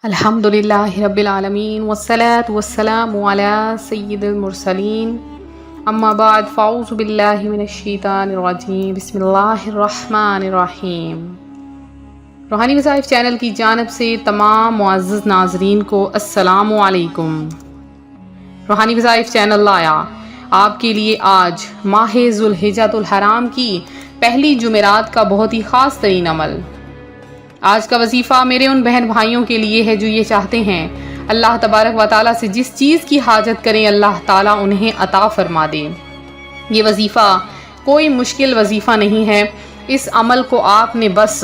الحمدللہ رب العالمین والصلاة والسلام علی سید المرسلین اما بعد فاعوذ باللہ من الشیطان الرجیم بسم اللہ الرحمن الرحیم۔ روحانی وظائف چینل کی جانب سے تمام معزز ناظرین کو السلام علیکم۔ روحانی وظائف چینل لایا آپ کے لیے آج ماہ ذوالحجۃ الحرام کی پہلی جمعرات کا بہت ہی خاص ترین عمل۔ آج کا وظیفہ میرے ان بہن بھائیوں کے لیے ہے جو یہ چاہتے ہیں اللہ تبارک و تعالیٰ سے جس چیز کی حاجت کریں اللہ تعالیٰ انہیں عطا فرما دے۔ یہ وظیفہ کوئی مشکل وظیفہ نہیں ہے، اس عمل کو آپ نے بس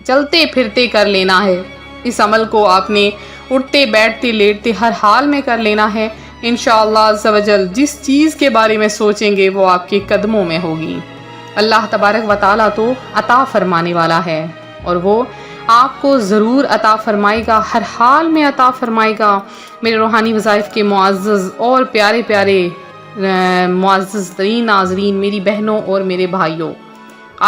چلتے پھرتے کر لینا ہے، اس عمل کو آپ نے اٹھتے بیٹھتے لیٹتے ہر حال میں کر لینا ہے۔ انشاءاللہ عز و جل جس چیز کے بارے میں سوچیں گے وہ آپ کے قدموں میں ہوگی۔ اللہ تبارک و تعالیٰ تو عطا فرمانے والا ہے اور وہ آپ کو ضرور عطا فرمائے گا، ہر حال میں عطا فرمائے گا۔ میرے روحانی وظائف کے معزز اور پیارے پیارے معزز ترین ناظرین، میری بہنوں اور میرے بھائیوں،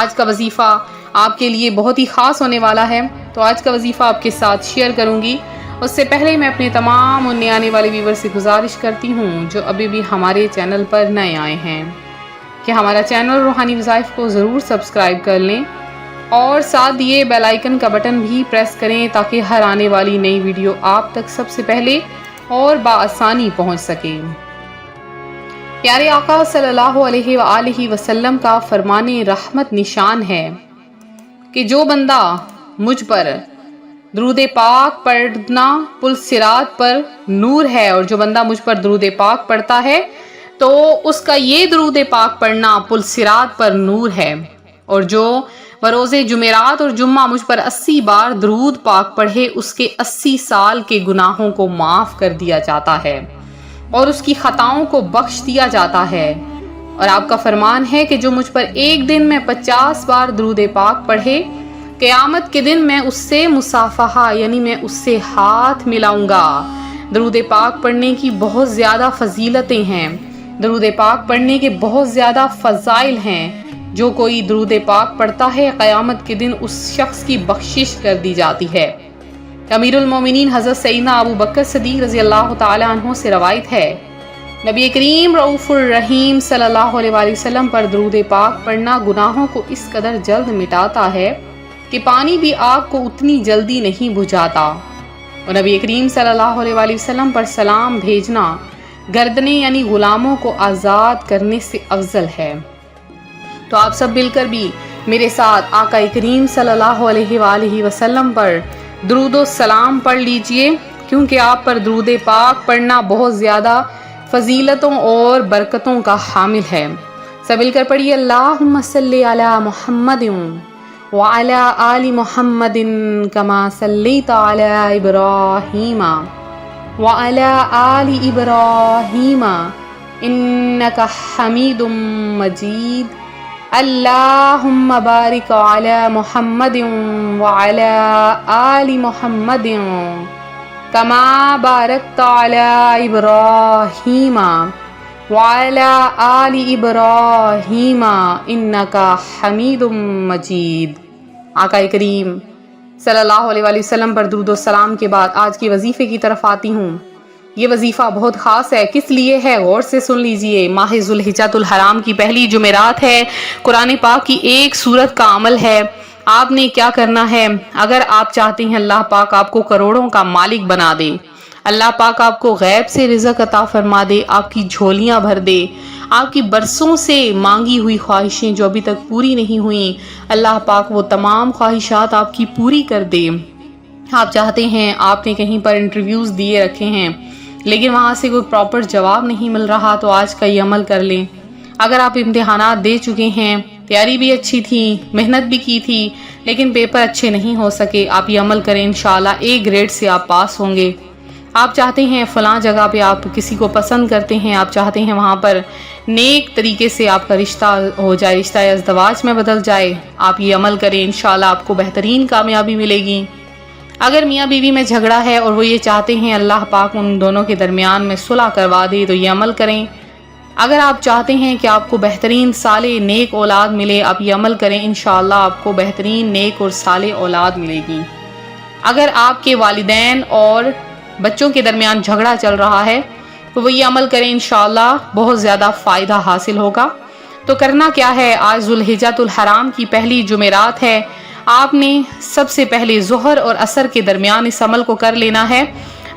آج کا وظیفہ آپ کے لیے بہت ہی خاص ہونے والا ہے، تو آج کا وظیفہ آپ کے ساتھ شیئر کروں گی۔ اس سے پہلے میں اپنے تمام نئے آنے والے ویور سے گزارش کرتی ہوں جو ابھی بھی ہمارے چینل پر نئے آئے ہیں کہ ہمارا چینل روحانی وظائف کو ضرور سبسکرائب کر لیں اور ساتھ دیے بیل آئیکن کا بٹن بھی پریس کریں تاکہ ہر آنے والی نئی ویڈیو آپ تک سب سے پہلے اور بآسانی پہنچ سکے۔ پیارے آقا صلی اللہ علیہ وآلہ وسلم کا فرمان رحمت نشان ہے کہ جو بندہ مجھ پر درود پاک پڑھنا پل صراط پر نور ہے، اور جو بندہ مجھ پر درود پاک پڑھتا ہے تو اس کا یہ درود پاک پڑھنا پل صراط پر نور ہے، اور جو بروز جمعرات اور جمعہ مجھ پر 80 بار درود پاک پڑھے اس کے 80 سال کے گناہوں کو معاف کر دیا جاتا ہے اور اس کی خطاؤں کو بخش دیا جاتا ہے۔ اور آپ کا فرمان ہے کہ جو مجھ پر ایک دن میں 50 بار درود پاک پڑھے، قیامت کے دن میں اس سے مصافحہ یعنی میں اس سے ہاتھ ملاؤں گا۔ درود پاک پڑھنے کی بہت زیادہ فضیلتیں ہیں، درود پاک پڑھنے کے بہت زیادہ فضائل ہیں۔ جو کوئی درود پاک پڑھتا ہے قیامت کے دن اس شخص کی بخشش کر دی جاتی ہے۔ امیر المومنین حضرت سیدنا ابو بکر صدیق رضی اللہ تعالی عنہ سے روایت ہے، نبی کریم رؤوف الرحیم صلی اللہ علیہ وآلہ وسلم پر درود پاک پڑھنا گناہوں کو اس قدر جلد مٹاتا ہے کہ پانی بھی آگ کو اتنی جلدی نہیں بجھاتا، اور نبی کریم صلی اللہ علیہ وآلہ وسلم پر سلام بھیجنا گردنیں یعنی غلاموں کو آزاد کرنے سے افضل ہے۔ تو آپ سب مل کر بھی میرے ساتھ آقا کریم صلی اللہ علیہ وآلہ وسلم پر درود و سلام پڑھ لیجئے، کیونکہ آپ پر درود پاک پڑھنا بہت زیادہ فضیلتوں اور برکتوں کا حامل ہے۔ سب مل کر پڑھیے، اللہم صلی علی محمد وعلی آل محمد کما صلیت علی ابراہیم وعلی آل ابراہیم انک حمید مجید۔ اللہم بارک علی محمد وعلی آل محمد کما بارکت علی ابراہیم وعلی آل ابراہیم انک حمید مجید۔ آقا کریم صلی اللہ علیہ وآلہ وسلم پر درود و سلام کے بعد آج کے وظیفے کی طرف آتی ہوں۔ یہ وظیفہ بہت خاص ہے، کس لیے ہے غور سے سن لیجئے۔ ماہ ذوالحجۃ الحرام کی پہلی جمعرات ہے، قرآن پاک کی ایک سورت کا عمل ہے۔ آپ نے کیا کرنا ہے؟ اگر آپ چاہتے ہیں اللہ پاک آپ کو کروڑوں کا مالک بنا دے، اللہ پاک آپ کو غیب سے رزق عطا فرما دے، آپ کی جھولیاں بھر دے، آپ کی برسوں سے مانگی ہوئی خواہشیں جو ابھی تک پوری نہیں ہوئیں اللہ پاک وہ تمام خواہشات آپ کی پوری کر دے۔ آپ چاہتے ہیں، آپ نے کہیں پر انٹرویوز دیے رکھے ہیں لیکن وہاں سے کوئی پراپر جواب نہیں مل رہا، تو آج کا یہ عمل کر لیں۔ اگر آپ امتحانات دے چکے ہیں، تیاری بھی اچھی تھی، محنت بھی کی تھی لیکن پیپر اچھے نہیں ہو سکے، آپ یہ عمل کریں، انشاءاللہ ایک گریڈ سے آپ پاس ہوں گے۔ آپ چاہتے ہیں فلاں جگہ پہ آپ کسی کو پسند کرتے ہیں، آپ چاہتے ہیں وہاں پر نیک طریقے سے آپ کا رشتہ ہو جائے، رشتہ ازدواج میں بدل جائے، آپ یہ عمل کریں، انشاءاللہ آپ کو بہترین کامیابی ملے گی۔ اگر میاں بیوی میں جھگڑا ہے اور وہ یہ چاہتے ہیں اللہ پاک ان دونوں کے درمیان میں صلح کروا دے تو یہ عمل کریں۔ اگر آپ چاہتے ہیں کہ آپ کو بہترین صالح نیک اولاد ملے، آپ یہ عمل کریں، انشاءاللہ آپ کو بہترین نیک اور صالح اولاد ملے گی۔ اگر آپ کے والدین اور بچوں کے درمیان جھگڑا چل رہا ہے تو وہ یہ عمل کریں، انشاءاللہ بہت زیادہ فائدہ حاصل ہوگا۔ تو کرنا کیا ہے، آج ذوالحجۃ الحرام کی پہلی جمعرات ہے، آپ نے سب سے پہلے ظہر اور عصر کے درمیان اس عمل کو کر لینا ہے۔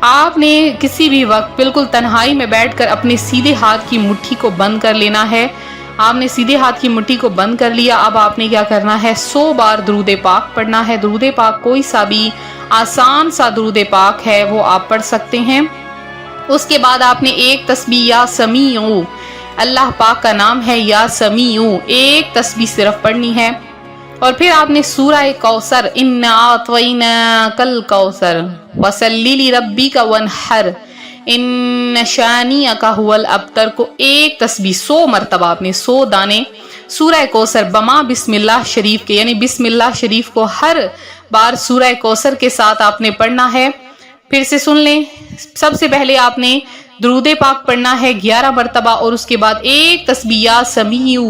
آپ نے کسی بھی وقت بالکل تنہائی میں بیٹھ کر اپنے سیدھے ہاتھ کی مٹھی کو بند کر لینا ہے۔ آپ نے سیدھے ہاتھ کی مٹھی کو بند کر لیا۔ اب آپ نے کیا کرنا ہے، 100 بار درود پاک پڑھنا ہے۔ درود پاک کوئی سا بھی آسان سا درود پاک ہے وہ آپ پڑھ سکتے ہیں۔ اس کے بعد آپ نے ایک تسبیح یا سمیع، اللہ پاک کا نام ہے یا سمیع، ایک تسبیح صرف پڑھنی ہے۔ اور پھر آپ نے سورہ کوثر، انا اعطیناک الکوثر فصلی لربک وانحر ان شانئک ھو الابتر کو ایک تسبیح 100 مرتبہ آپ نے 100 دانے سورہ کوثر بما بسم اللہ شریف کے، یعنی بسم اللہ شریف کو ہر بار سورہ کوثر کے ساتھ آپ نے پڑھنا ہے۔ پھر سے سن لیں، سب سے پہلے آپ نے درود پاک پڑھنا ہے 11 مرتبہ، اور اس کے بعد ایک تسبیح یا سمیع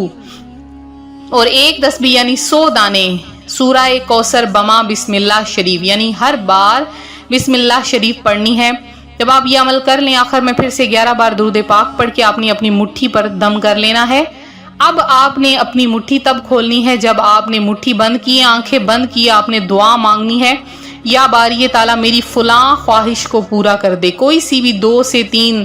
اور ایک تسبیح یعنی 100 دانے سورہ کوثر بما بسم اللہ شریف، یعنی ہر بار بسم اللہ شریف پڑھنی ہے۔ جب آپ یہ عمل کر لیں، آخر میں پھر سے 11 بار درود پاک پڑھ کے آپ نے اپنی مٹھی پر دم کر لینا ہے۔ اب آپ نے اپنی مٹھی تب کھولنی ہے جب آپ نے مٹھی بند کی، آنکھیں بند کی، آپ نے دعا مانگنی ہے، یا باری تعالیٰ میری فلاں خواہش کو پورا کر دے۔ کوئی سی بھی 2 سے 3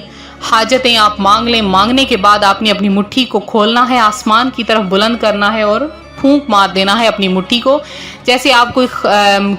حاجتیں آپ مانگ لیں۔ مانگنے کے بعد آپ نے اپنی مٹھی کو کھولنا ہے، آسمان کی طرف بلند کرنا ہے اور پھونک مار دینا ہے اپنی مٹھی کو، جیسے آپ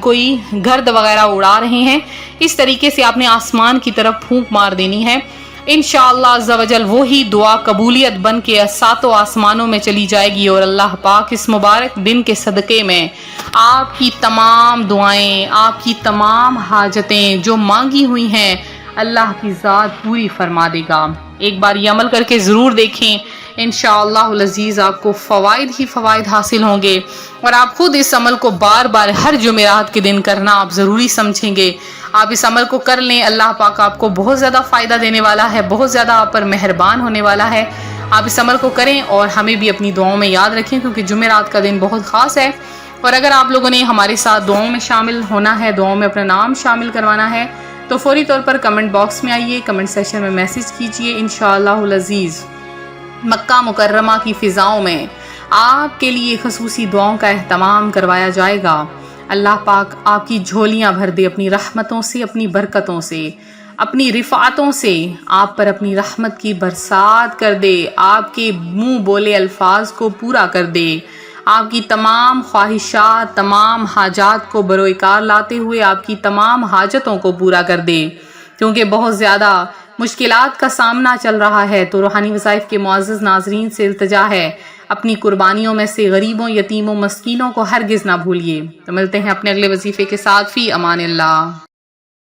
کوئی گرد وغیرہ اڑا رہے ہیں، اس طریقے سے آپ نے آسمان کی طرف پھونک مار دینی ہے۔ انشاءاللہ عز و جل وہی دعا قبولیت بن کے 7 آسمانوں میں چلی جائے گی، اور اللہ پاک اس مبارک دن کے صدقے میں آپ کی تمام دعائیں، آپ کی تمام حاجتیں جو مانگی ہوئی ہیں اللہ کی ذات پوری فرما دے گا۔ ایک بار یہ عمل کر کے ضرور دیکھیں، انشاءاللہ العزیز آپ کو فوائد ہی فوائد حاصل ہوں گے، اور آپ خود اس عمل کو بار بار ہر جمعرات کے دن کرنا آپ ضروری سمجھیں گے۔ آپ اس عمل کو کر لیں، اللہ پاک آپ کو بہت زیادہ فائدہ دینے والا ہے، بہت زیادہ آپ پر مہربان ہونے والا ہے۔ آپ اس عمل کو کریں اور ہمیں بھی اپنی دعاؤں میں یاد رکھیں، کیونکہ جمعرات کا دن بہت خاص ہے۔ اور اگر آپ لوگوں نے ہمارے ساتھ دعاؤں میں شامل ہونا ہے، دعاؤں میں اپنا نام شامل کروانا ہے، تو فوری طور پر کمنٹ باکس میں آئیے، کمنٹ سیکشن میں میسج کیجئے۔ انشاءاللہ العزیز مکہ مکرمہ کی فضاؤں میں آپ کے لیے خصوصی دعاؤں کا اہتمام کروایا جائے گا۔ اللہ پاک آپ کی جھولیاں بھر دے اپنی رحمتوں سے، اپنی برکتوں سے، اپنی رفعتوں سے، آپ پر اپنی رحمت کی برسات کر دے، آپ کے منہ بولے الفاظ کو پورا کر دے، آپ کی تمام خواہشات، تمام حاجات کو بروئکار لاتے ہوئے آپ کی تمام حاجتوں کو پورا کر دے، کیونکہ بہت زیادہ مشکلات کا سامنا چل رہا ہے۔ تو روحانی وظائف کے معزز ناظرین سے التجا ہے، اپنی قربانیوں میں سے غریبوں، یتیموں، مسکینوں کو ہرگز نہ بھولیے۔ تو ملتے ہیں اپنے اگلے وظیفے کے ساتھ، فی امان اللہ۔